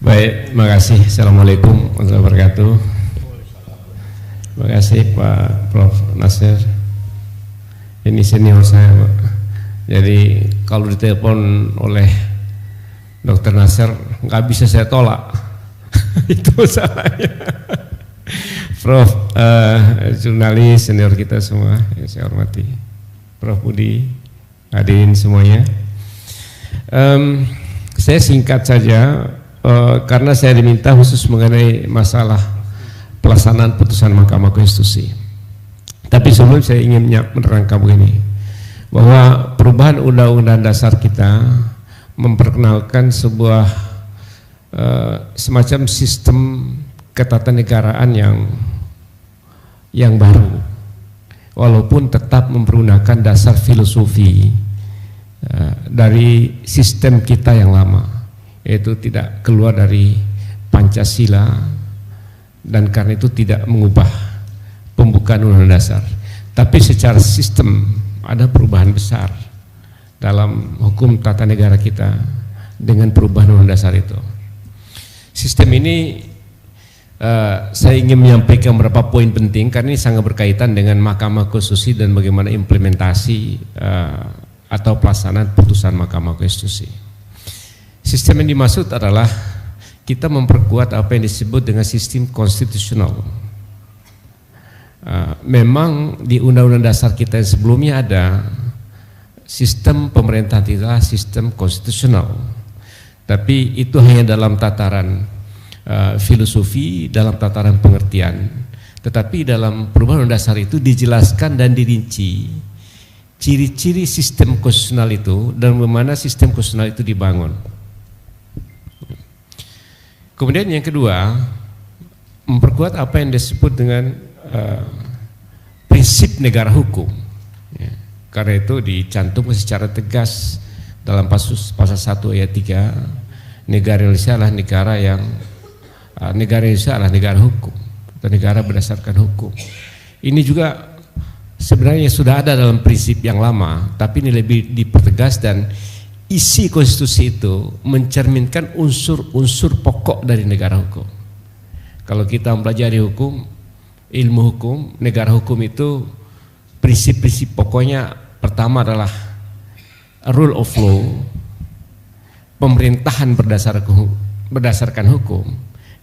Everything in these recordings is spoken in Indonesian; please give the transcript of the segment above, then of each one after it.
Baik, terima kasih. Assalamualaikum warahmatullahi wabarakatuh. Terima kasih Pak Prof. Nasir. Ini senior saya, Pak. Jadi kalau ditelepon oleh Dr. Nasir nggak bisa saya tolak. Itu salahnya. Prof, jurnalis senior kita semua yang saya hormati, Prof. Budi, hadirin semuanya. Saya singkat saja. Karena saya diminta khusus mengenai masalah pelaksanaan putusan Mahkamah Konstitusi. Tapi sebelum saya ingin menerangkan begini, bahwa perubahan Undang-Undang Dasar kita memperkenalkan sebuah semacam sistem ketatanegaraan yang baru, walaupun tetap menggunakan dasar filosofi dari sistem kita yang lama, yaitu tidak keluar dari Pancasila, dan karena itu tidak mengubah pembukaan Undang-Undang Dasar. Tapi secara sistem ada perubahan besar dalam hukum tata negara kita dengan perubahan Undang-Undang Dasar itu. Sistem ini saya ingin menyampaikan beberapa poin penting karena ini sangat berkaitan dengan Mahkamah Konstitusi dan bagaimana implementasi atau pelaksanaan putusan Mahkamah Konstitusi. Sistem yang dimaksud adalah kita memperkuat apa yang disebut dengan sistem konstitusional. Memang di Undang-Undang Dasar kita yang sebelumnya ada sistem pemerintahan kita, sistem konstitusional. Tapi itu hanya dalam tataran filosofi, dalam tataran pengertian. Tetapi dalam perubahan Undang-Undang Dasar itu dijelaskan dan dirinci ciri-ciri sistem konstitusional itu dan bagaimana sistem konstitusional itu dibangun. Kemudian yang kedua, memperkuat apa yang disebut dengan prinsip negara hukum. Ya, karena itu dicantumkan secara tegas dalam pasal 1 ayat 3, negara Indonesia adalah negara hukum atau negara berdasarkan hukum. Ini juga sebenarnya sudah ada dalam prinsip yang lama, tapi ini lebih dipertegas dan isi konstitusi itu mencerminkan unsur-unsur pokok dari negara hukum. Kalau kita mempelajari hukum, ilmu hukum, negara hukum itu prinsip-prinsip pokoknya pertama adalah rule of law, pemerintahan berdasarkan hukum.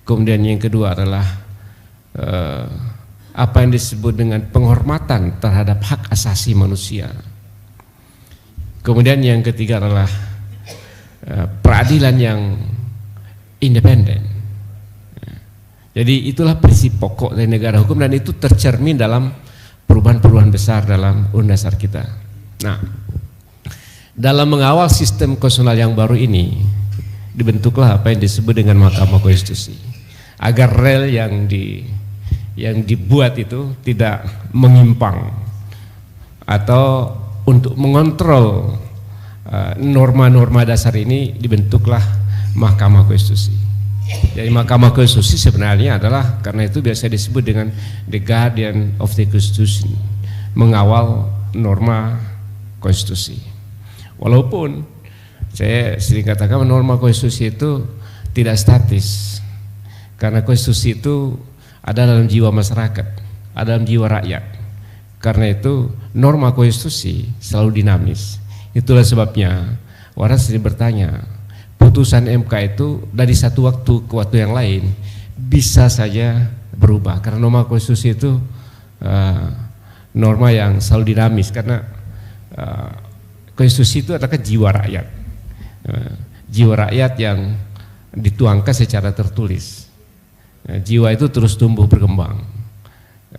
Kemudian yang kedua adalah apa yang disebut dengan penghormatan terhadap hak asasi manusia. Kemudian yang ketiga adalah peradilan yang independen. Jadi itulah prinsip pokok dari negara hukum dan itu tercermin dalam perubahan-perubahan besar dalam Undang-Undang Dasar kita. Nah, dalam mengawal sistem konstitusional yang baru ini dibentuklah apa yang disebut dengan Mahkamah Konstitusi, agar rel yang dibuat itu tidak menyimpang atau untuk mengontrol norma-norma dasar ini dibentuklah Mahkamah Konstitusi. Jadi Mahkamah Konstitusi sebenarnya adalah karena itu biasa disebut dengan the guardian of the Constitution, mengawal norma konstitusi. Walaupun saya sering katakan norma konstitusi itu tidak statis, karena konstitusi itu ada dalam jiwa masyarakat, ada dalam jiwa rakyat. Karena itu norma konstitusi selalu dinamis. Itulah sebabnya orang sering bertanya, putusan MK itu dari satu waktu ke waktu yang lain bisa saja berubah. Karena norma konstitusi itu norma yang selalu dinamis, karena konstitusi itu adalah jiwa rakyat. Jiwa rakyat yang dituangkan secara tertulis. Jiwa itu terus tumbuh berkembang.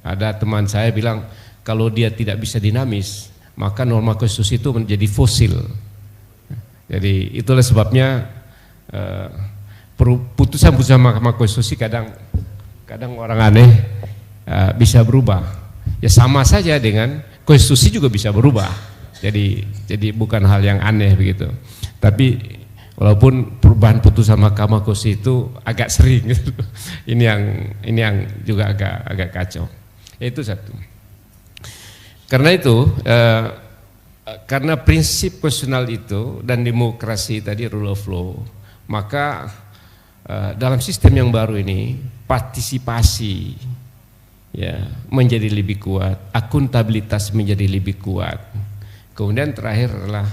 Ada teman saya bilang, kalau dia tidak bisa dinamis, maka norma konstitusi itu menjadi fosil. Jadi itulah sebabnya putusan-putusan Mahkamah Konstitusi kadang orang aneh bisa berubah. Ya sama saja dengan konstitusi juga bisa berubah. Jadi bukan hal yang aneh begitu. Tapi walaupun perubahan putusan Mahkamah Konstitusi itu agak sering, gitu. Ini yang juga agak kacau. Itu satu. Karena itu, karena prinsip konstitusional itu dan demokrasi tadi rule of law, maka dalam sistem yang baru ini partisipasi ya menjadi lebih kuat, akuntabilitas menjadi lebih kuat. Kemudian terakhir adalah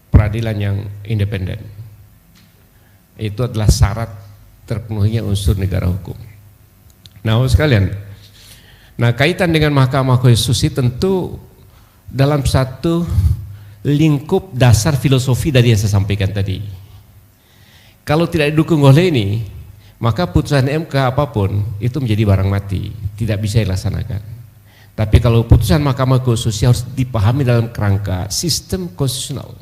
peradilan yang independen. Itu adalah syarat terpenuhinya unsur negara hukum. Nah, sekalian, nah kaitan dengan Mahkamah Konstitusi tentu dalam satu lingkup dasar filosofi dari yang saya sampaikan tadi. Kalau tidak didukung oleh ini, maka putusan MK apapun itu menjadi barang mati, tidak bisa dilaksanakan. Tapi kalau putusan Mahkamah Konstitusi harus dipahami dalam kerangka sistem konstitusional.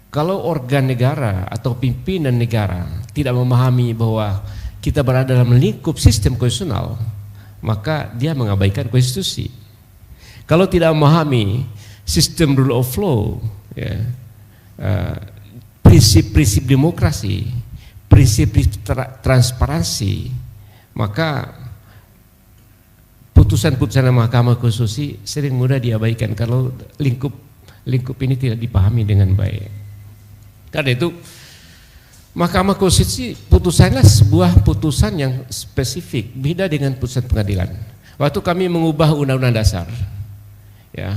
Kalau organ negara atau pimpinan negara tidak memahami bahwa kita berada dalam lingkup sistem konstitusional, maka dia mengabaikan konstitusi. Kalau tidak memahami sistem rule of law, ya, prinsip-prinsip demokrasi, prinsip-prinsip transparansi, maka putusan-putusan Mahkamah Konstitusi sering mudah diabaikan kalau lingkup ini tidak dipahami dengan baik. Karena itu Mahkamah Konstitusi putusannya sebuah putusan yang spesifik, beda dengan putusan pengadilan. Waktu kami mengubah Undang-Undang Dasar, ya,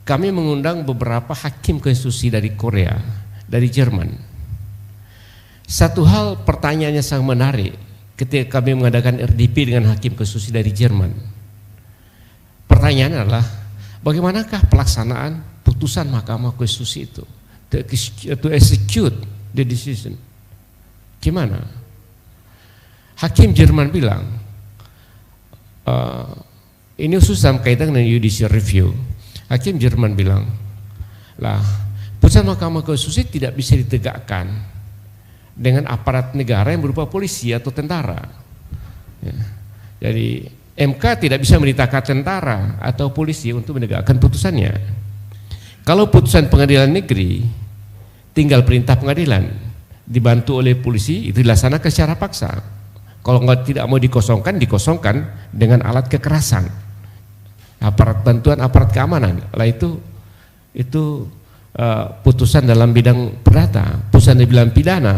kami mengundang beberapa hakim konstitusi dari Korea, dari Jerman. Satu hal pertanyaannya sangat menarik ketika kami mengadakan RDP dengan hakim konstitusi dari Jerman. Pertanyaannya adalah bagaimanakah pelaksanaan putusan Mahkamah Konstitusi itu to execute the decision. Gimana? Hakim Jerman bilang, ini khusus dalam kaitan dengan judicial review. Hakim Jerman bilang, lah putusan Mahkamah Konstitusi tidak bisa ditegakkan dengan aparat negara yang berupa polisi atau tentara. Ya. Jadi MK tidak bisa merintahkan tentara atau polisi untuk menegakkan putusannya. Kalau putusan pengadilan negeri tinggal perintah pengadilan dibantu oleh polisi, itu dilaksanakan secara paksa. Kalau tidak mau dikosongkan dengan alat kekerasan, aparat bantuan, aparat keamanan. Lah itu putusan dalam bidang perdata, putusan di bidang pidana.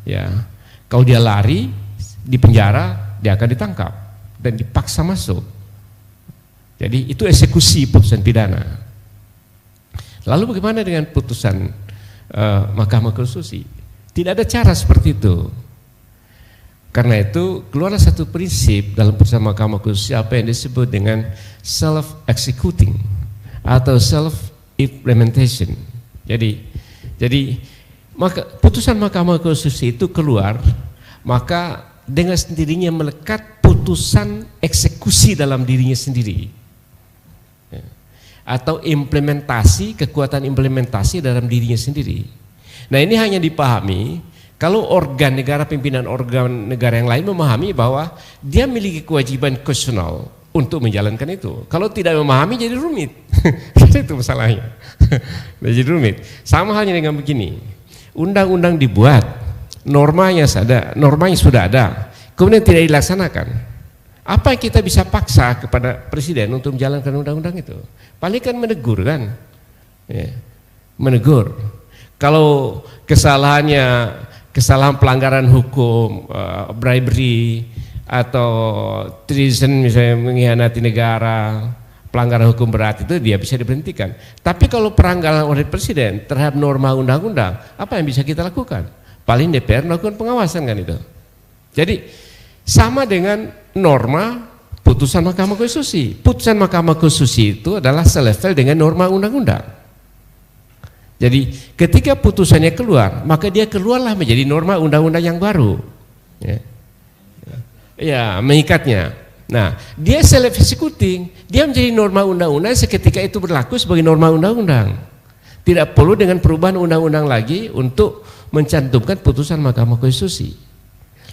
Ya, kalau dia lari di penjara, dia akan ditangkap dan dipaksa masuk. Jadi itu eksekusi putusan pidana. Lalu bagaimana dengan putusan Mahkamah Konstitusi? Tidak ada cara seperti itu. Karena itu keluarlah satu prinsip dalam putusan Mahkamah Konstitusi, apa yang disebut dengan self-executing atau self-implementation. Jadi maka putusan Mahkamah Konstitusi itu keluar, maka dengan sendirinya melekat putusan eksekusi dalam dirinya sendiri, atau implementasi, kekuatan implementasi dalam dirinya sendiri. Nah, ini hanya dipahami kalau organ negara, pimpinan organ negara yang lain memahami bahwa dia memiliki kewajiban konstitusional untuk menjalankan itu. Kalau tidak memahami jadi rumit. Itu masalahnya. Jadi rumit. Sama halnya dengan begini. Undang-undang dibuat, normanya sudah ada, kemudian tidak dilaksanakan. Apa yang kita bisa paksa kepada presiden untuk menjalankan undang-undang itu? Paling kan menegur kan, ya, menegur. Kalau kesalahan pelanggaran hukum, bribery atau treason, misalnya mengkhianati negara, pelanggaran hukum berat, itu dia bisa diberhentikan. Tapi kalau pelanggaran oleh presiden terhadap norma undang-undang, apa yang bisa kita lakukan? Paling DPR melakukan pengawasan kan itu. Jadi sama dengan norma putusan Mahkamah Konstitusi. Putusan Mahkamah Konstitusi itu adalah selevel dengan norma undang-undang. Jadi ketika putusannya keluar, maka dia keluarlah menjadi norma undang-undang yang baru. Ya, mengikatnya. Nah, dia self-executing, dia menjadi norma undang-undang seketika itu berlaku sebagai norma undang-undang. Tidak perlu dengan perubahan undang-undang lagi untuk mencantumkan putusan Mahkamah Konstitusi.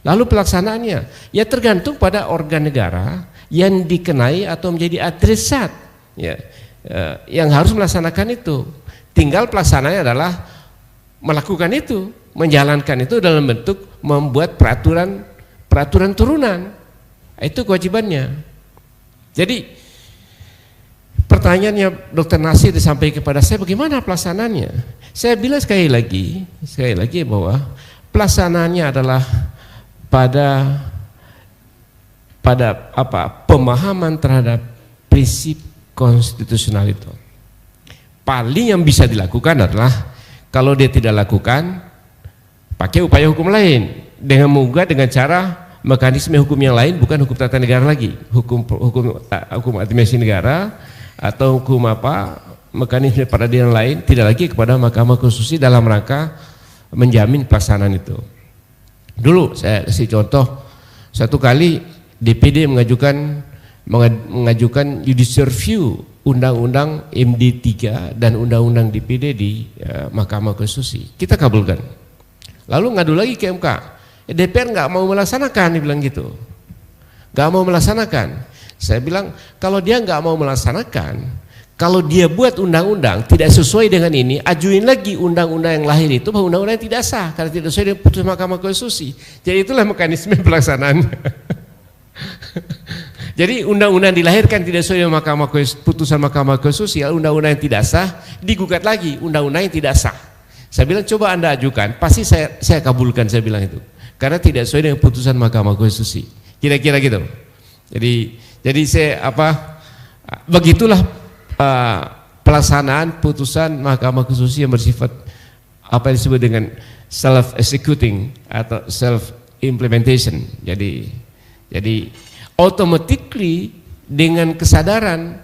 Lalu pelaksanaannya, ya tergantung pada organ negara yang dikenai atau menjadi adresat, ya, yang harus melaksanakan itu. Tinggal pelaksanaannya adalah melakukan itu, menjalankan itu dalam bentuk membuat peraturan turunan. Itu kewajibannya. Jadi pertanyaannya Dr. Nasir disampaikan kepada saya, bagaimana pelaksanaannya? Saya bilang sekali lagi bahwa pelaksanaannya adalah pada pemahaman terhadap prinsip konstitusional itu. Paling yang bisa dilakukan adalah kalau dia tidak lakukan, pakai upaya hukum lain dengan menggugat dengan cara mekanisme hukum yang lain, bukan hukum tata negara lagi, hukum administrasi negara atau hukum mekanisme peradilan lain, tidak lagi kepada Mahkamah Konstitusi dalam rangka menjamin pelaksanaan itu. Dulu saya kasih contoh, satu kali DPD mengajukan judicial review undang-undang MD3 dan undang-undang DPD di Mahkamah Konstitusi. Kita kabulkan. Lalu ngadu lagi ke MK. DPR nggak mau melaksanakan, dia bilang gitu. Nggak mau melaksanakan. Saya bilang kalau dia nggak mau melaksanakan, kalau dia buat undang-undang tidak sesuai dengan ini, ajuin lagi undang-undang yang lahir itu bahwa undang-undang yang tidak sah karena tidak sesuai dengan putusan Mahkamah Konstitusi. Jadi itulah mekanisme pelaksanaannya. Jadi undang-undang dilahirkan tidak sesuai dengan putusan Mahkamah Konstitusi, undang-undang yang tidak sah digugat lagi, undang-undang yang tidak sah. Saya bilang coba Anda ajukan, pasti saya kabulkan, saya bilang itu. Karena tidak sesuai dengan putusan Mahkamah Konstitusi. Kira-kira gitu. Jadi saya begitulah pelaksanaan putusan Mahkamah Konstitusi yang bersifat apa yang disebut dengan self executing atau self implementation. Jadi automatically dengan kesadaran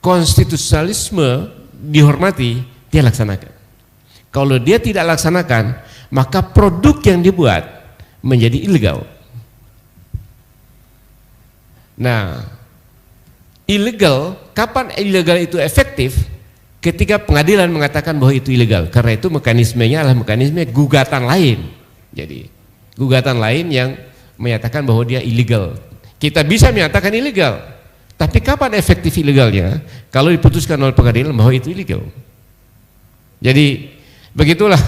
konstitusionalisme dihormati, dia laksanakan. Kalau dia tidak laksanakan, maka produk yang dibuat menjadi ilegal. Nah, ilegal, kapan ilegal itu efektif? Ketika pengadilan mengatakan bahwa itu ilegal. Karena itu mekanismenya adalah mekanisme gugatan lain. Jadi, gugatan lain yang menyatakan bahwa dia ilegal. Kita bisa menyatakan ilegal, tapi kapan efektif ilegalnya? Kalau diputuskan oleh pengadilan bahwa itu ilegal. Jadi begitulah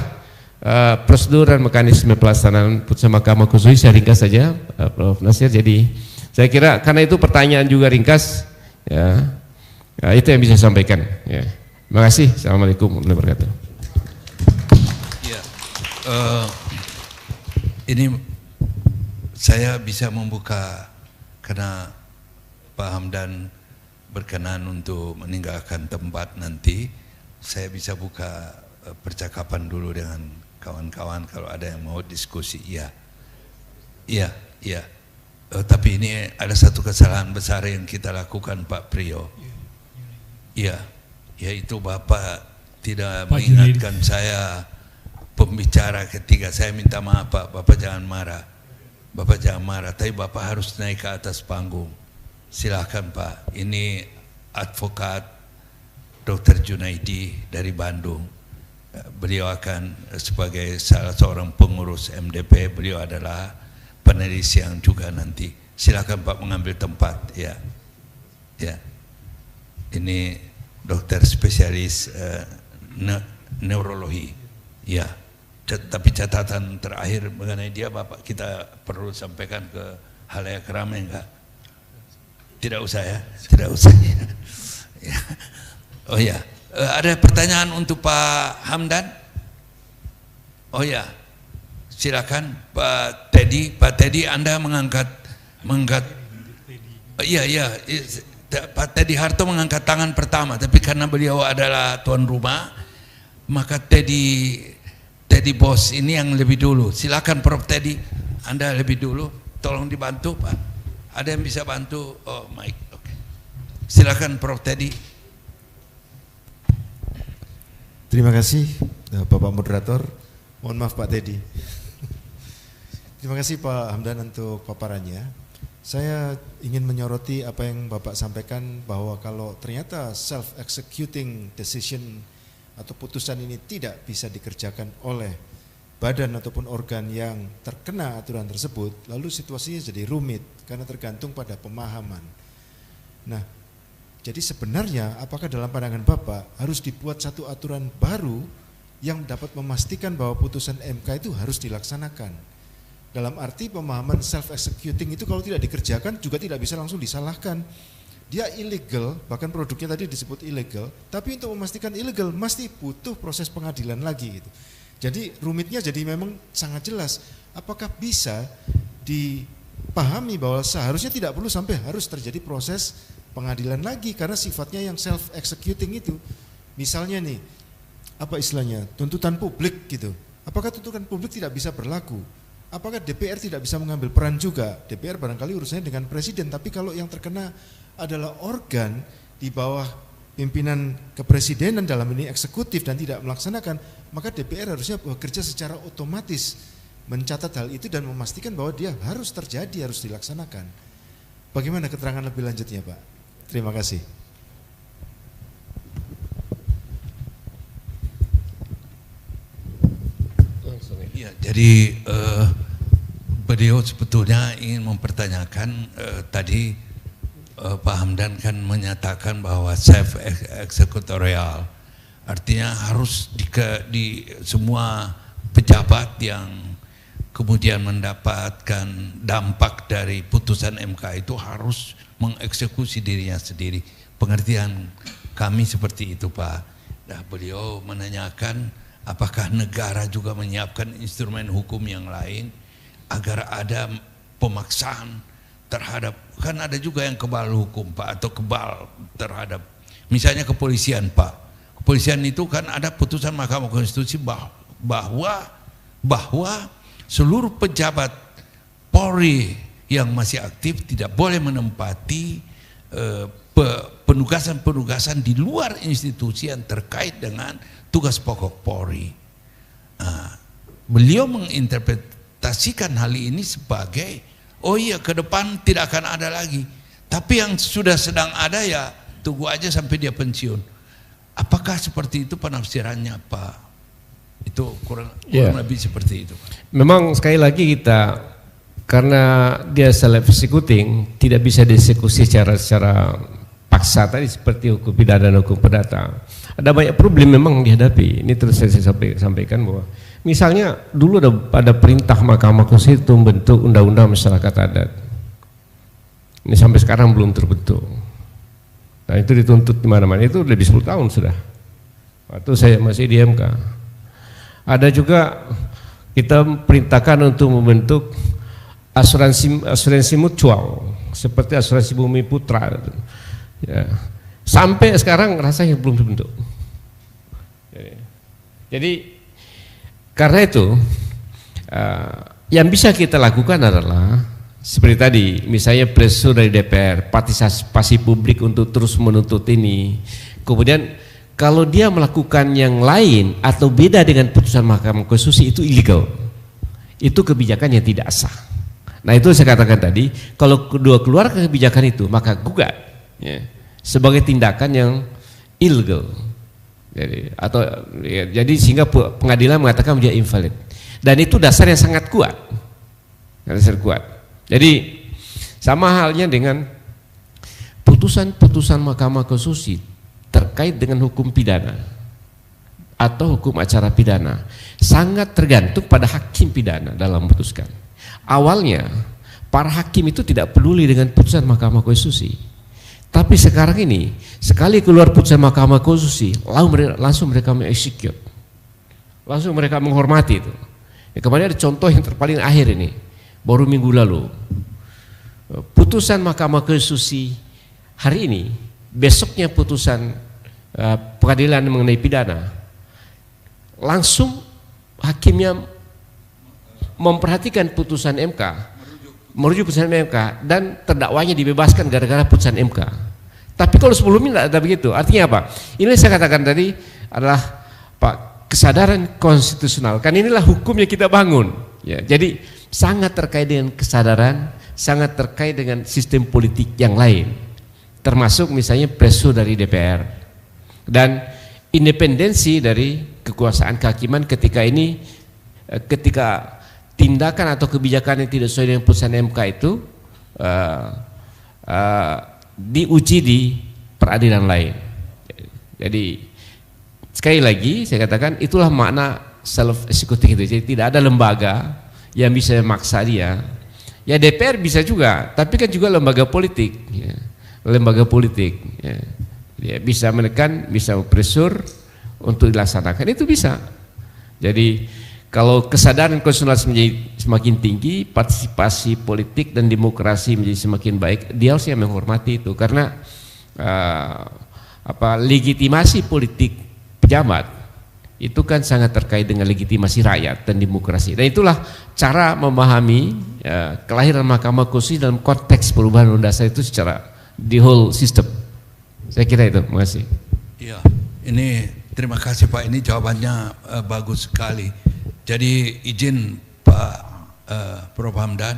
prosedur dan mekanisme pelaksanaan putusan Mahkamah Konstitusi. Saya ringkas saja, Prof. Nasir. Jadi saya kira karena itu pertanyaan juga ringkas, ya, itu yang bisa saya sampaikan. Ya. Terima kasih. Assalamualaikum warahmatullahi wabarakatuh. Ya, ini saya bisa membuka. Karena Pak Hamdan berkenan untuk meninggalkan tempat nanti, saya bisa buka percakapan dulu dengan kawan-kawan kalau ada yang mau diskusi. Iya. Tapi ini ada satu kesalahan besar yang kita lakukan, Pak Priyo. Iya, yaitu Bapak tidak mengingatkan saya pembicara ketika saya minta maaf, Pak. Bapak jangan marah. Bapak jangan marah, tapi Bapak harus naik ke atas panggung. Silakan Pak, ini advokat Dr. Junaidi dari Bandung. Beliau akan sebagai salah seorang pengurus MDP, beliau adalah penulis yang juga nanti. Silakan Pak mengambil tempat, ya. Ini dokter spesialis neurologi, ya. Tapi catatan terakhir mengenai dia, Bapak, kita perlu sampaikan ke halayak ramai enggak? Tidak usah ya, tidak usah ya. Oh ya, ada pertanyaan untuk Pak Hamdan? Oh ya, silakan Pak Teddy. Pak Teddy, Anda mengangkat. Iya, Pak Teddy Harto mengangkat tangan pertama, tapi karena beliau adalah tuan rumah, maka Teddy Bos ini yang lebih dulu. Silakan Prof Teddy, Anda lebih dulu. Tolong dibantu Pak. Ada yang bisa bantu? Oh, Mike. Oke. Silakan Prof Teddy. Terima kasih Bapak Moderator. Mohon maaf Pak Teddy. Terima kasih Pak Hamdan untuk paparannya. Saya ingin menyoroti apa yang Bapak sampaikan bahwa kalau ternyata self-executing decision atau putusan ini tidak bisa dikerjakan oleh badan ataupun organ yang terkena aturan tersebut, lalu situasinya jadi rumit karena tergantung pada pemahaman. Nah, jadi sebenarnya apakah dalam pandangan Bapak harus dibuat satu aturan baru yang dapat memastikan bahwa putusan MK itu harus dilaksanakan? Dalam arti pemahaman self-executing itu kalau tidak dikerjakan juga tidak bisa langsung disalahkan. Dia ilegal, bahkan produknya tadi disebut ilegal, tapi untuk memastikan ilegal masih butuh proses pengadilan lagi gitu. Jadi rumitnya jadi memang sangat jelas. Apakah bisa dipahami bahwa seharusnya tidak perlu sampai harus terjadi proses pengadilan lagi karena sifatnya yang self executing itu. Misalnya nih, apa istilahnya, tuntutan publik gitu. Apakah tuntutan publik tidak bisa berlaku? Apakah DPR tidak bisa mengambil peran juga? DPR barangkali urusannya dengan presiden, tapi kalau yang terkena adalah organ di bawah pimpinan kepresidenan, dalam ini eksekutif, dan tidak melaksanakan, maka DPR harusnya bekerja secara otomatis mencatat hal itu dan memastikan bahwa dia harus terjadi, harus dilaksanakan. Bagaimana keterangan lebih lanjutnya, Pak? Terima kasih. Ya, jadi beliau sebetulnya ingin mempertanyakan tadi Pak Hamdan kan menyatakan bahwa self eksekutorial artinya harus di semua pejabat yang kemudian mendapatkan dampak dari putusan MK itu harus mengeksekusi dirinya sendiri. Pengertian kami seperti itu, Pak. Nah, beliau menanyakan apakah negara juga menyiapkan instrumen hukum yang lain agar ada pemaksaan terhadap, kan ada juga yang kebal hukum, Pak, atau kebal terhadap misalnya kepolisian, Pak. Kepolisian itu kan ada putusan Mahkamah Konstitusi bahwa seluruh pejabat Polri yang masih aktif tidak boleh menempati penugasan-penugasan di luar institusi yang terkait dengan tugas pokok Polri. Beliau menginterpretasikan hal ini sebagai, oh iya, ke depan tidak akan ada lagi. Tapi yang sudah sedang ada ya tunggu aja sampai dia pensiun. Apakah seperti itu penafsirannya, Pak? Itu kurang lebih seperti itu. Memang sekali lagi kita, karena dia self executing, tidak bisa dieksekusi secara paksa tadi seperti hukum pidana dan hukum perdata. Ada banyak problem memang dihadapi. Ini terus saya sampaikan bahwa misalnya dulu ada perintah Mahkamah Konstitusi untuk membentuk undang-undang masyarakat adat. Ini sampai sekarang belum terbentuk. Nah, itu dituntut di mana-mana, itu lebih 10 tahun sudah. Waktu saya masih di MK. Ada juga kita perintahkan untuk membentuk asuransi mutual seperti asuransi Bumi Putra. Ya. Sampai sekarang rasanya belum dibentuk. Jadi karena itu yang bisa kita lakukan adalah seperti tadi, misalnya pressure dari DPR, partisipasi publik untuk terus menuntut ini. Kemudian kalau dia melakukan yang lain atau beda dengan putusan Mahkamah Konstitusi, itu illegal. Itu kebijakan yang tidak sah. Nah, itu saya katakan tadi, kalau kedua keluar kebijakan itu, maka gugat ya, sebagai tindakan yang illegal. Jadi sehingga pengadilan mengatakan dia invalid. Dan itu dasar yang sangat kuat. Dasar kuat. Jadi sama halnya dengan putusan-putusan Mahkamah Konstitusi terkait dengan hukum pidana atau hukum acara pidana sangat tergantung pada hakim pidana dalam memutuskan. Awalnya para hakim itu tidak peduli dengan putusan Mahkamah Konstitusi, tapi sekarang ini sekali keluar putusan Mahkamah Konstitusi langsung mereka mengeksekut, langsung mereka menghormati itu. Ya, kemarin ada contoh yang paling akhir ini baru minggu lalu, putusan Mahkamah Konstitusi hari ini, besoknya putusan pengadilan mengenai pidana, langsung hakimnya memperhatikan putusan MK, merujuk putusan MK, dan terdakwanya dibebaskan gara-gara putusan MK. Tapi kalau sebelumnya tidak ada begitu. Artinya apa? Ini saya katakan tadi adalah Pak, kesadaran konstitusional. Kan inilah hukum yang kita bangun. Ya, jadi sangat terkait dengan kesadaran, sangat terkait dengan sistem politik yang lain, termasuk misalnya pressure dari DPR dan independensi dari kekuasaan kehakiman ketika tindakan atau kebijakan yang tidak sesuai dengan putusan MK itu diuji di peradilan lain. Jadi sekali lagi saya katakan itulah makna self executing itu. Jadi tidak ada lembaga yang bisa memaksa dia. Ya DPR bisa juga, tapi kan juga lembaga politik. Ya. Lembaga politik. Ya. Dia bisa menekan, bisa pressure untuk dilaksanakan, itu bisa. Jadi Kalau kesadaran konstitusional menjadi semakin tinggi, partisipasi politik dan demokrasi menjadi semakin baik, dia harusnya menghormati itu, karena legitimasi politik pejabat itu kan sangat terkait dengan legitimasi rakyat dan demokrasi. Dan itulah cara memahami kelahiran Mahkamah Konstitusi dalam konteks perubahan undang dasar itu secara the whole system. Saya kira itu. Terima kasih. Iya, ini terima kasih Pak. Ini jawabannya bagus sekali. Jadi izin Pak Prof. Hamdan,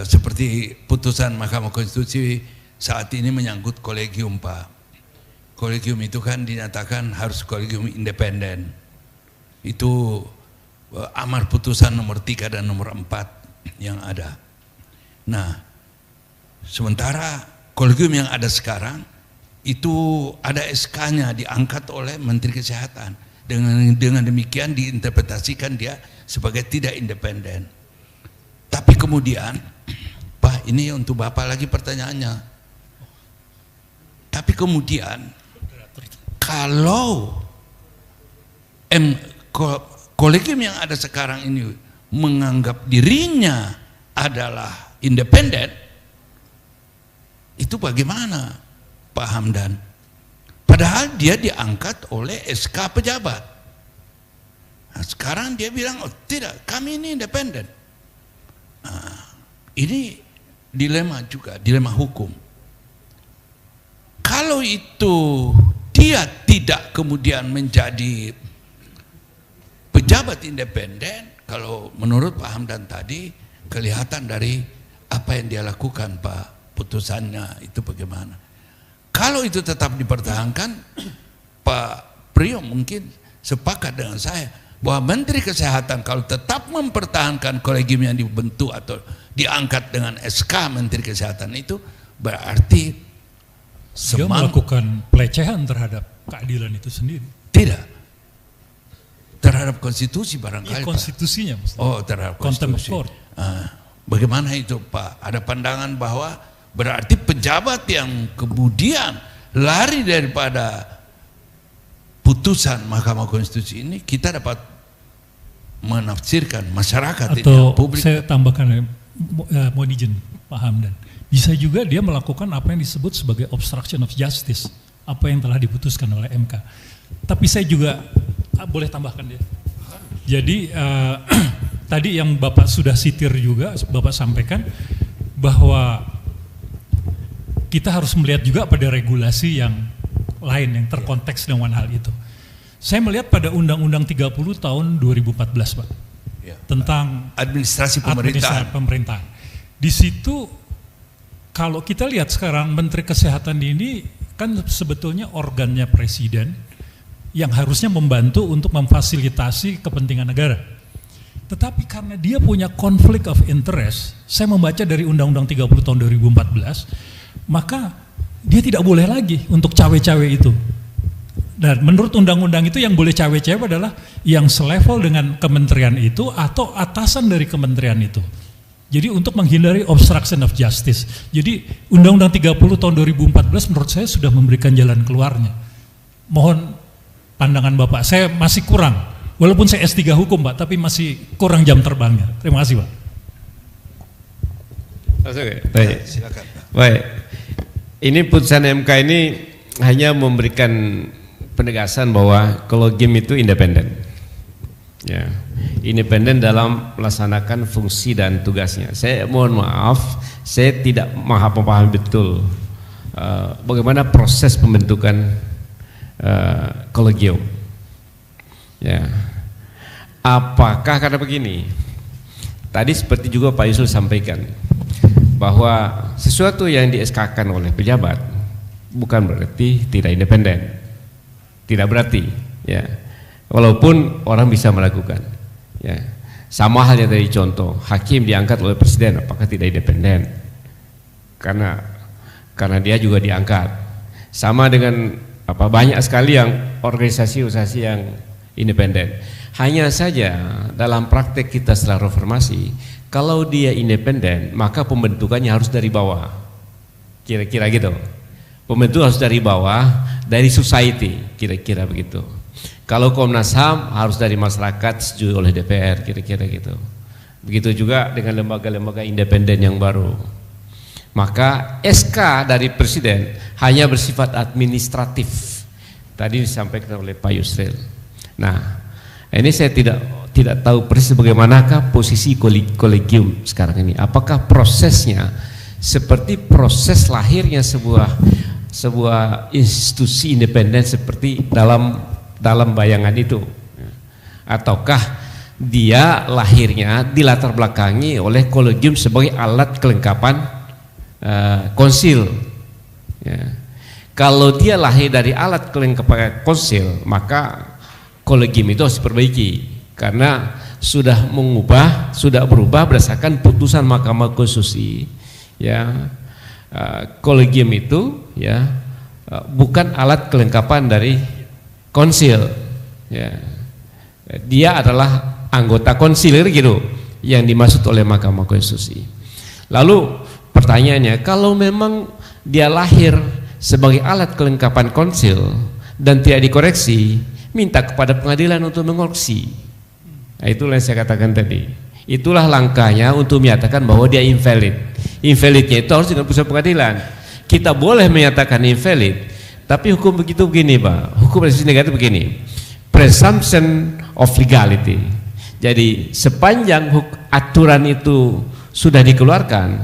seperti putusan Mahkamah Konstitusi saat ini menyangkut kolegium Pak. Kolegium itu kan dinyatakan harus kolegium independen. Itu amar putusan nomor 3 dan nomor 4 yang ada. Nah, sementara kolegium yang ada sekarang itu ada SK-nya diangkat oleh Menteri Kesehatan. Dengan demikian diinterpretasikan dia sebagai tidak independen. Tapi kemudian, Pak, ini untuk Bapak lagi pertanyaannya. Tapi kemudian kalau kolegium yang ada sekarang ini menganggap dirinya adalah independen, itu bagaimana Pak Hamdan? Padahal dia diangkat oleh SK pejabat. Nah, sekarang dia bilang, oh tidak, kami ini independen. Nah, ini dilema juga, dilema hukum. Kalau itu dia tidak kemudian menjadi pejabat independen, kalau menurut Pak Hamdan tadi kelihatan dari apa yang dia lakukan Pak, putusannya itu bagaimana. Kalau itu tetap dipertahankan, Pak Priyo mungkin sepakat dengan saya bahwa Menteri Kesehatan kalau tetap mempertahankan kolegium yang dibentuk atau diangkat dengan SK Menteri Kesehatan itu berarti dia melakukan pelecehan terhadap keadilan itu sendiri. Tidak. Terhadap konstitusi barangkali. Ya, konstitusinya Pak. Oh, terhadap konstitusi. Bagaimana itu Pak? Ada pandangan bahwa berarti pejabat yang kemudian lari daripada putusan Mahkamah Konstitusi ini, kita dapat menafsirkan masyarakat atau ini, publik. Saya tambahkan, mau izin Pak Hamdan, bisa juga dia melakukan apa yang disebut sebagai obstruction of justice, apa yang telah diputuskan oleh MK. Tapi saya juga boleh tambahkan dia. Jadi tadi yang Bapak sudah sitir juga, Bapak sampaikan bahwa kita harus melihat juga pada regulasi yang lain yang terkonteks dengan hal itu. Saya melihat pada Undang-Undang 30 tahun 2014 Pak, tentang administrasi pemerintahan. Di situ kalau kita lihat sekarang Menteri Kesehatan ini kan sebetulnya organnya Presiden yang harusnya membantu untuk memfasilitasi kepentingan negara. Tetapi karena dia punya conflict of interest, saya membaca dari Undang-Undang 30 tahun 2014, maka dia tidak boleh lagi untuk cawe-cawe itu. Dan menurut undang-undang itu yang boleh cawe-cawe adalah yang selevel dengan kementerian itu atau atasan dari kementerian itu. Jadi untuk menghindari obstruction of justice. Jadi Undang-Undang 30 tahun 2014 menurut saya sudah memberikan jalan keluarnya. Mohon pandangan Bapak, saya masih kurang. Walaupun saya S3 hukum Pak, tapi masih kurang jam terbangnya. Terima kasih Pak. Baik, silakan. Baik. Ini putusan MK ini hanya memberikan penegasan bahwa kolegium itu independen. Ya, independen dalam melaksanakan fungsi dan tugasnya. Saya mohon maaf, saya tidak memahami betul bagaimana proses pembentukan kolegium. Ya, apakah karena begini? Tadi seperti juga Pak Yusuf sampaikan bahwa sesuatu yang di-SK-kan oleh pejabat bukan berarti tidak independen, tidak berarti, ya. Walaupun orang bisa melakukan, ya. Sama halnya tadi contoh, hakim diangkat oleh presiden, apakah tidak independen? Karena dia juga diangkat. Sama dengan banyak sekali yang organisasi-organisasi yang independen. Hanya saja dalam praktek kita setelah reformasi, kalau dia independen, maka pembentukannya harus dari bawah. Kira-kira gitu. Pembentukan harus dari bawah, dari society, kira-kira begitu. Kalau Komnas HAM harus dari masyarakat, disetujui oleh DPR, kira-kira gitu. Begitu juga dengan lembaga-lembaga independen yang baru. Maka SK dari Presiden hanya bersifat administratif. Tadi disampaikan oleh Pak Yusril. Nah, ini saya tidak tahu persis bagaimanakah posisi kolegium sekarang ini. Apakah prosesnya seperti proses lahirnya sebuah institusi independen seperti dalam bayangan itu, ataukah dia lahirnya dilatar belakangi oleh kolegium sebagai alat kelengkapan konsil, ya. Kalau dia lahir dari alat kelengkapan konsil, maka kolegium itu harus diperbaiki karena sudah berubah berdasarkan putusan Mahkamah Konstitusi, ya. Kolegium itu, ya, bukan alat kelengkapan dari konsil, ya. Dia adalah anggota konsil gitu yang dimaksud oleh Mahkamah Konstitusi. Lalu pertanyaannya, kalau memang dia lahir sebagai alat kelengkapan konsil dan tidak dikoreksi, minta kepada pengadilan untuk mengoreksi. Nah, itulah yang saya katakan tadi. Itulah langkahnya untuk menyatakan bahwa dia invalid. Invalidnya itu harus dengan putusan pengadilan. Kita boleh menyatakan invalid, tapi hukum begitu begini, Pak. Hukum resisi negatif begini. Presumption of legality. Jadi sepanjang aturan itu sudah dikeluarkan,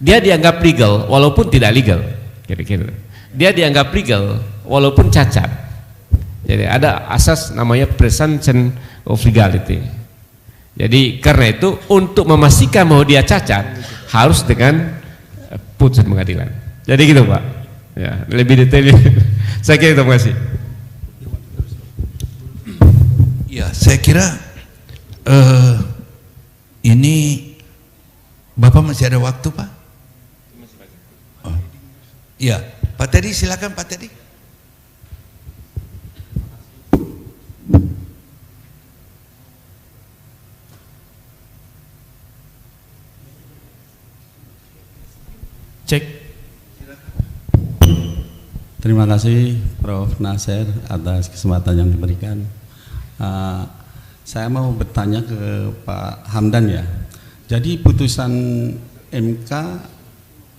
dia dianggap legal walaupun tidak legal. Kira-kira. Dia dianggap legal walaupun cacat. Jadi ada asas namanya presumption of legality. Jadi karena itu untuk memastikan bahwa dia cacat harus dengan putusan pengadilan. Jadi gitu, Pak. Ya, lebih detail. Saya kira itu, terima kasih. Ya, saya kira ini Bapak masih ada waktu, Pak? Oh. Ya, Pak Teddy, silakan Pak Teddy. Cek. Terima kasih Prof. Nasir atas kesempatan yang diberikan. Saya mau bertanya ke Pak Hamdan, ya. Jadi putusan MK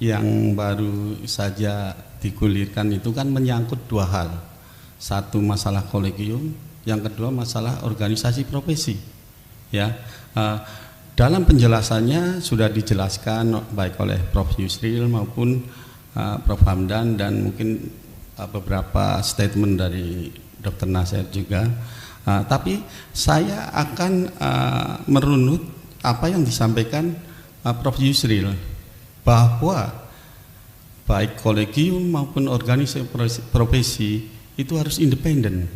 yang baru saja digulirkan itu kan menyangkut dua hal. Satu masalah kolegium, yang kedua masalah organisasi profesi. Ya. Dalam penjelasannya sudah dijelaskan baik oleh Prof. Yusril maupun Prof. Hamdan dan mungkin beberapa statement dari Dr. Nasir juga. Tapi saya akan merunut apa yang disampaikan Prof. Yusril, bahwa baik kolegium maupun organisasi profesi itu harus independen.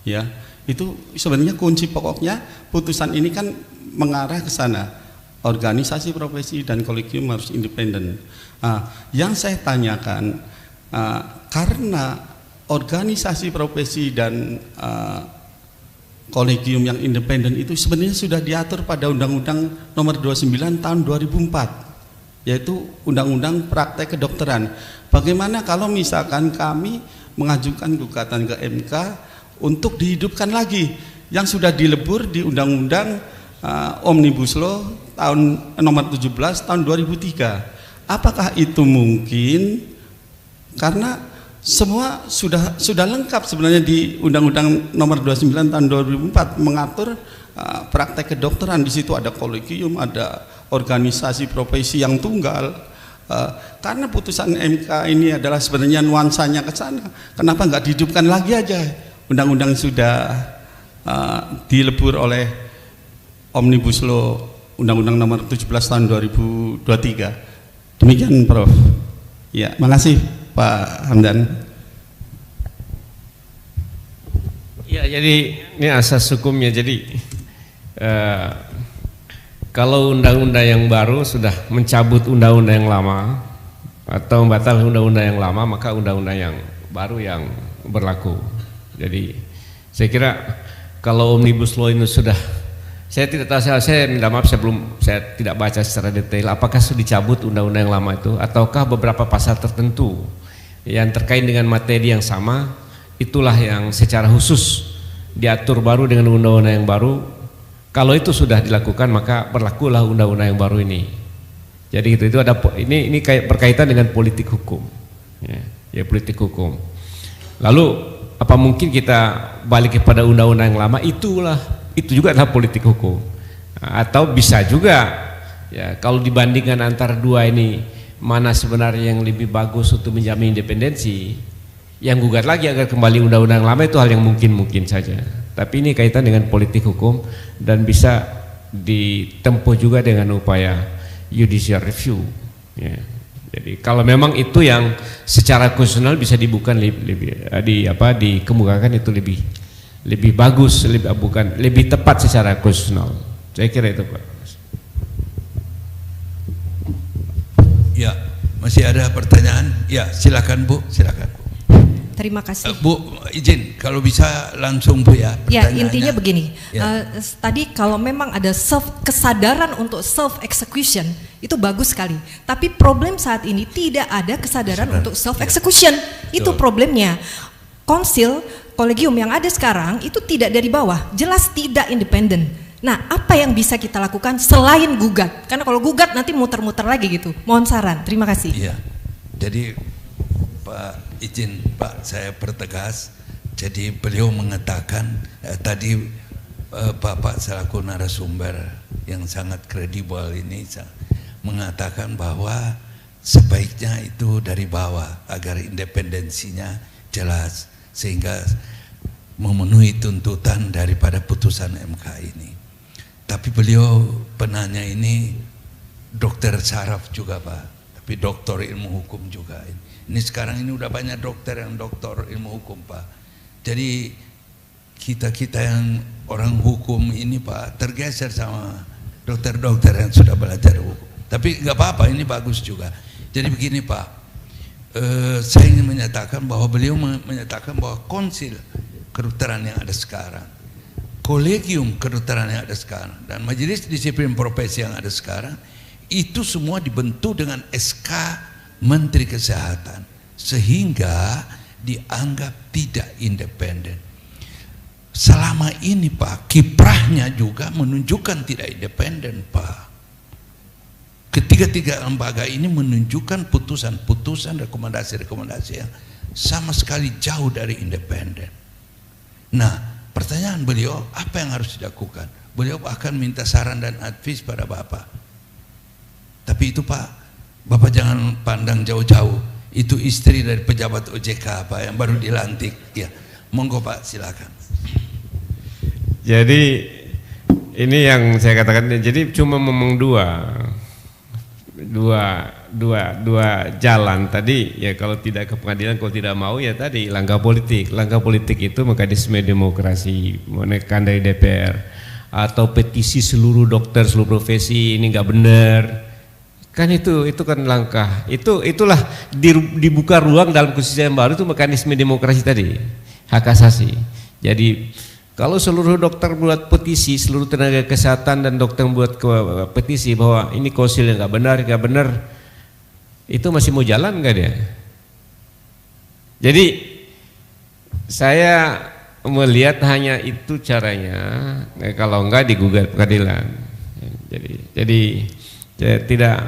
Ya, itu sebenarnya kunci pokoknya putusan ini kan mengarah ke sana. Organisasi profesi dan kolegium harus independen. Yang saya tanyakan, karena organisasi profesi dan kolegium yang independen itu sebenarnya sudah diatur pada Undang-Undang Nomor 29 Tahun 2004, yaitu Undang-Undang Praktek Kedokteran. Bagaimana kalau misalkan kami mengajukan gugatan ke MK untuk dihidupkan lagi yang sudah dilebur di Undang-Undang Omnibus Law tahun nomor 17 tahun 2003. Apakah itu mungkin? Karena semua sudah lengkap sebenarnya di Undang-Undang Nomor 29 tahun 2004 mengatur praktek kedokteran. Di situ ada kolegium, ada organisasi profesi yang tunggal. Karena putusan MK ini adalah sebenarnya nuansanya ke sana. Kenapa nggak dihidupkan lagi aja? Undang-undang sudah dilebur oleh Omnibus Law Undang-Undang Nomor 17 tahun 2023. Demikian Prof. Ya, makasih Pak Hamdan. Ya, jadi ini asas hukumnya. Jadi kalau undang-undang yang baru sudah mencabut undang-undang yang lama atau membatalkan undang-undang yang lama, maka undang-undang yang baru yang berlaku. Jadi saya kira kalau Omnibus Law ini sudah, saya tidak tahu, saya minta maaf, saya tidak baca secara detail apakah sudah dicabut undang-undang yang lama itu ataukah beberapa pasal tertentu yang terkait dengan materi yang sama itulah yang secara khusus diatur baru dengan undang-undang yang baru. Kalau itu sudah dilakukan maka berlakulah undang-undang yang baru ini. Jadi itu ada ini kayak berkaitan dengan politik hukum. Ya politik hukum. Lalu apa mungkin kita balik kepada undang-undang yang lama? Itu juga adalah politik hukum. Atau bisa juga ya kalau dibandingkan antara dua ini mana sebenarnya yang lebih bagus untuk menjamin independensi, yang gugat lagi agar kembali undang-undang lama itu hal yang mungkin saja. Tapi ini kaitan dengan politik hukum dan bisa ditempuh juga dengan upaya judicial review. Ya. Jadi kalau memang itu yang secara konstitusional bisa dibuka dikemukakan itu lebih bagus, lebih tepat secara konstitusional. Saya kira itu, Pak. Ya, masih ada pertanyaan? Ya, silakan Bu, silakan. Terima kasih. Bu, izin kalau bisa langsung Bu ya. Ya, intinya begini. Ya. Tadi kalau memang ada kesadaran untuk self execution itu bagus sekali. Tapi problem saat ini tidak ada kesadaran untuk self execution. Ya. Itu problemnya. Konsil, kolegium yang ada sekarang itu tidak dari bawah, jelas tidak independen. Nah, apa yang bisa kita lakukan selain gugat? Karena kalau gugat nanti muter-muter lagi gitu. Mohon saran. Terima kasih. Iya. Jadi Pak, izin Pak, saya pertegas. Jadi beliau mengatakan tadi Bapak selaku narasumber yang sangat kredibel ini mengatakan bahwa sebaiknya itu dari bawah agar independensinya jelas sehingga memenuhi tuntutan daripada putusan MK ini. Tapi beliau penanya ini dokter saraf juga Pak, tapi doktor ilmu hukum juga. Ini sekarang ini udah banyak dokter yang doktor ilmu hukum Pak. Jadi kita yang orang hukum ini Pak tergeser sama dokter-dokter yang sudah belajar hukum. Tapi nggak apa-apa, ini bagus juga. Jadi begini Pak, saya ingin menyatakan bahwa beliau menyatakan bahwa konsil kedokteran yang ada sekarang, kolegium kedokteran yang ada sekarang, dan majelis disiplin profesi yang ada sekarang itu semua dibentuk dengan SK Menteri Kesehatan sehingga dianggap tidak independen. Selama ini Pak, kiprahnya juga menunjukkan tidak independen Pak. Ketiga-tiga lembaga ini menunjukkan putusan-putusan, rekomendasi-rekomendasi yang sama sekali jauh dari independen. Nah, pertanyaan beliau, apa yang harus dilakukan? Beliau akan minta saran dan advice pada Bapak. Tapi itu Pak, Bapak jangan pandang jauh-jauh. Itu istri dari pejabat OJK Pak yang baru dilantik. Ya, monggo Pak, silakan. Jadi ini yang saya katakan, jadi cuma memang dua jalan tadi ya. Kalau tidak ke pengadilan, kalau tidak mau ya tadi langkah politik itu mekanisme demokrasi, menekan dari DPR atau petisi seluruh dokter seluruh profesi ini nggak benar kan, itu kan langkah itulah dibuka ruang dalam konstitusi yang baru itu mekanisme demokrasi tadi, hak asasi. Jadi kalau seluruh dokter buat petisi, seluruh tenaga kesehatan dan dokter buat petisi bahwa ini konsil yang nggak benar, itu masih mau jalan nggak dia? Jadi saya melihat hanya itu caranya, kalau enggak digugat pengadilan. Jadi tidak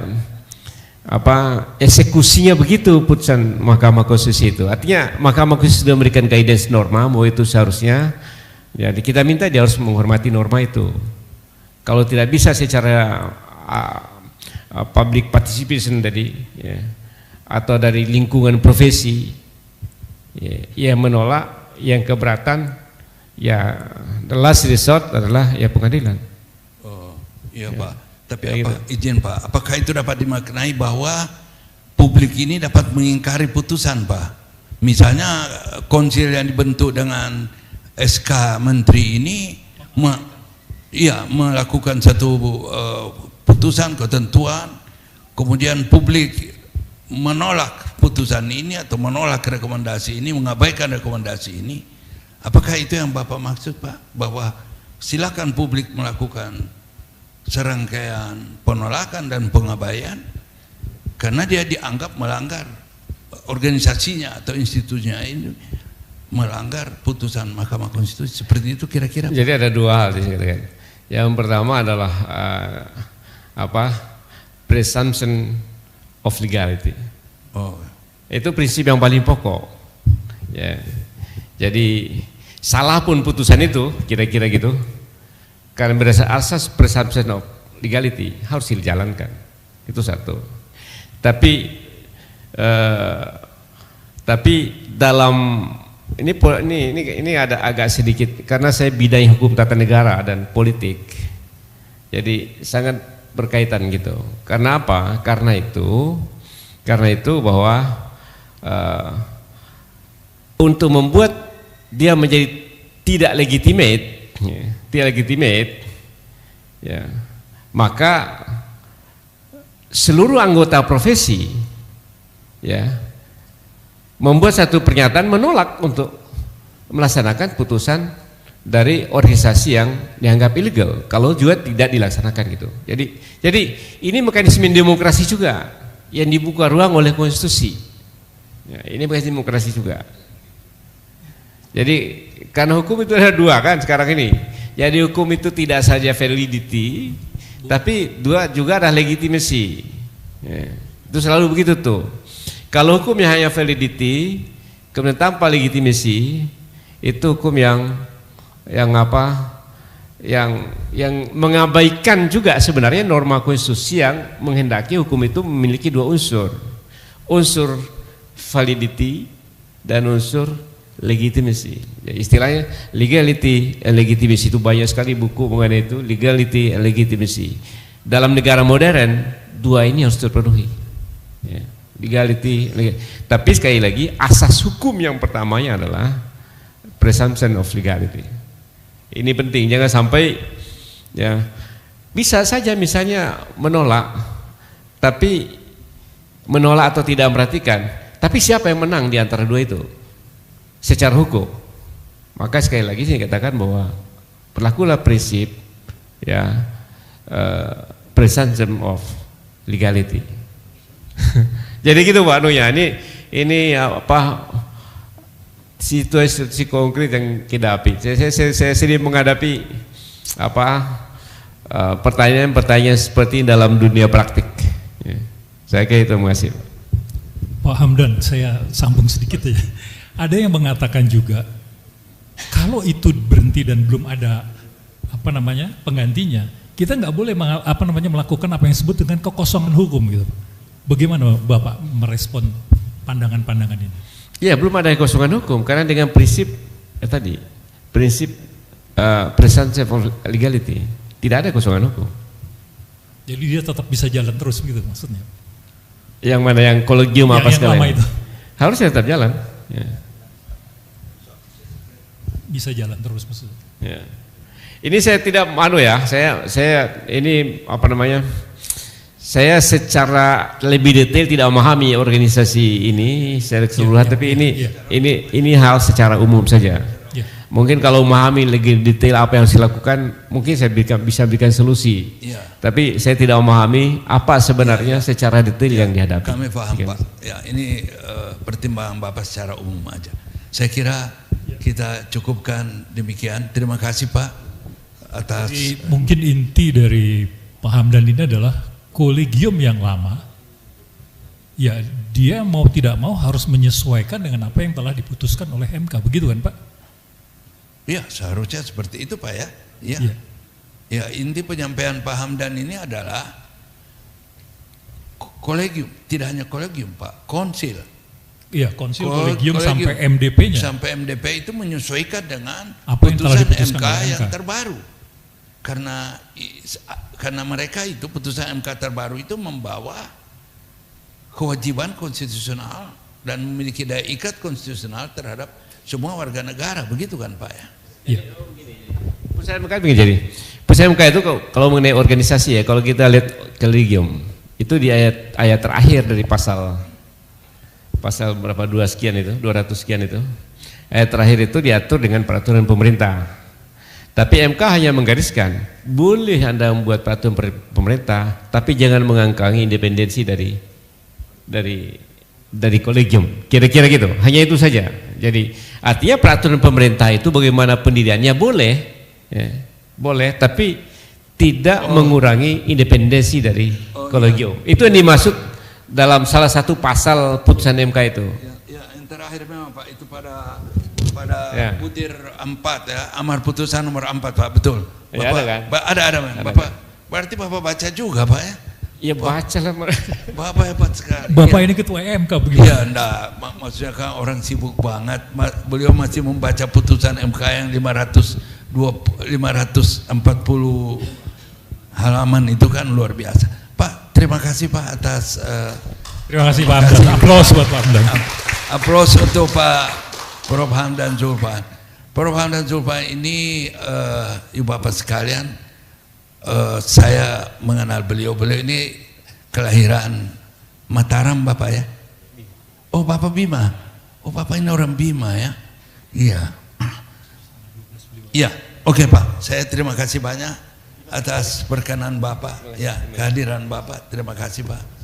eksekusinya begitu putusan Mahkamah Konstitusi itu. Artinya Mahkamah Konstitusi sudah memberikan guidance norma bahwa itu seharusnya. Jadi kita minta dia harus menghormati norma itu. Kalau tidak bisa secara public participation tadi, ya, atau dari lingkungan profesi, ya menolak, yang keberatan, ya the last resort adalah ya pengadilan. Oh iya ya. Pak. Tapi ya, apa gitu. Izin Pak, apakah itu dapat dimaknai bahwa publik ini dapat mengingkari putusan Pak? Misalnya konsil yang dibentuk dengan SK Menteri ini melakukan satu putusan ketentuan, kemudian publik menolak putusan ini atau menolak rekomendasi ini, mengabaikan rekomendasi ini. Apakah itu yang Bapak maksud Pak? Bahwa silakan publik melakukan serangkaian penolakan dan pengabaian karena dia dianggap melanggar organisasinya atau institusinya ini, melanggar putusan Mahkamah Konstitusi seperti itu kira-kira? Jadi ada dua hal di sini kan. Yang pertama adalah presumption of legality. Oh, itu prinsip yang paling pokok. Ya. Jadi salah pun putusan itu kira-kira gitu, karena berdasar asas presumption of legality harus dijalankan. Itu satu. Tapi dalam ini ada agak sedikit karena saya bidang hukum tata negara dan politik. Jadi sangat berkaitan gitu. Karena apa? Karena itu bahwa untuk membuat dia menjadi tidak legitimate, ya, maka seluruh anggota profesi, ya, membuat satu pernyataan menolak untuk melaksanakan putusan dari organisasi yang dianggap ilegal kalau juga tidak dilaksanakan gitu. Jadi ini mekanisme demokrasi juga yang dibuka ruang oleh konstitusi. Ya, ini mekanisme demokrasi juga. Jadi karena hukum itu ada dua kan sekarang ini. Jadi hukum itu tidak saja validity, tapi juga ada legitimasi. Ya, itu selalu begitu tuh. Kalau hukumnya hanya validity, kemudian tanpa legitimasi, itu hukum yang mengabaikan juga sebenarnya norma konstitusi yang menghendaki hukum itu memiliki dua unsur validity dan unsur legitimasi. Ya, istilahnya legality and legitimacy, itu banyak sekali buku mengenai itu, legality and legitimacy. Dalam negara modern dua ini harus terpenuhi. Ya, legality. Tapi sekali lagi asas hukum yang pertamanya adalah presumption of legality. Ini penting, jangan sampai ya bisa saja misalnya menolak atau tidak memperhatikan, tapi siapa yang menang di antara dua itu secara hukum? Maka sekali lagi saya katakan bahwa berlakulah prinsip ya presumption of legality. Jadi gitu Pak Nuya, ini apa situasi konkret yang kita hadapi. Saya sendiri menghadapi pertanyaan-pertanyaan seperti dalam dunia praktik. Ya. Saya kira itu, terima kasih. Pak Hamdan, saya sambung sedikit ya. Ada yang mengatakan juga kalau itu berhenti dan belum ada penggantinya, kita nggak boleh melakukan apa yang disebut dengan kekosongan hukum gitu. Bagaimana Bapak merespon pandangan-pandangan ini? Ya, belum ada kekosongan hukum karena dengan prinsip presumption of legality tidak ada kekosongan hukum. Jadi dia tetap bisa jalan terus gitu maksudnya? Yang mana, yang kolegium apa sekalian? Harusnya tetap jalan. Ya. Bisa jalan terus maksudnya? Ya. Ini saya tidak saya ini saya secara lebih detail tidak memahami organisasi ini secara keseluruhan, tapi ini hal secara umum saja. Ya. Mungkin kalau memahami lebih detail apa yang harus dilakukan, mungkin saya bisa berikan solusi. Ya. Tapi saya tidak memahami apa sebenarnya secara detail yang dihadapi. Kami paham Pak. Ya, ini pertimbangan Bapak secara umum aja. Saya kira kita cukupkan demikian. Terima kasih Pak atas. Jadi, mungkin inti dari Pak Hamdan ini adalah kolegium yang lama, ya dia mau tidak mau harus menyesuaikan dengan apa yang telah diputuskan oleh MK, begitu kan Pak? Ya, seharusnya seperti itu Pak ya. Ya, ya inti penyampaian Pak Hamdan ini adalah kolegium, tidak hanya kolegium Pak, konsil. Iya, konsil, kolegium sampai MDP-nya. Sampai MDP itu menyesuaikan dengan apa yang telah diputuskan MK oleh yang MK terbaru. Karena mereka itu putusan MK terbaru itu membawa kewajiban konstitusional dan memiliki daya ikat konstitusional terhadap semua warga negara, begitu kan Pak ya? Iya. Putusan MK begini, putusan MK itu kalau mengenai organisasi ya, kalau kita lihat kolegium itu di ayat terakhir dari pasal berapa 200 sekian itu, ayat terakhir itu diatur dengan peraturan pemerintah. Tapi MK hanya menggariskan, boleh Anda membuat peraturan pemerintah, tapi jangan mengangkangi independensi dari kolegium. Kira-kira gitu, hanya itu saja. Jadi artinya peraturan pemerintah itu bagaimana pendiriannya boleh, ya, boleh, tapi tidak mengurangi independensi dari kolegium. Itu yang dimaksud dalam salah satu pasal putusan MK itu. Ya, yang terakhir memang Pak itu pada butir 4 ya, amar putusan nomor 4 Pak, betul. Bapak, ya, ada kan? Ada Bapak. Berarti Bapak baca juga Pak ya? Ya baca lah. Bapak hebat sekali. Bapak ya. ini ketua MK begitu. Iya, enggak. Maksudnya kan orang sibuk banget. Beliau masih membaca putusan MK yang 540 halaman itu kan luar biasa. Pak, terima kasih Pak atas. Terima kasih Pak Hamdan. Aplaus buat Pak Hamdan. Aplaus untuk Pak Prof. Hamdan Zulfan. Prof. Hamdan Zulfan ini, ibu bapak sekalian, saya mengenal beliau ini kelahiran Mataram Bapak ya. Oh Bapak Bima. Oh Bapak ini orang Bima ya. Iya. Iya. Oke Pak. Saya terima kasih banyak atas perkenan Bapak. Ya, kehadiran Bapak. Terima kasih Pak.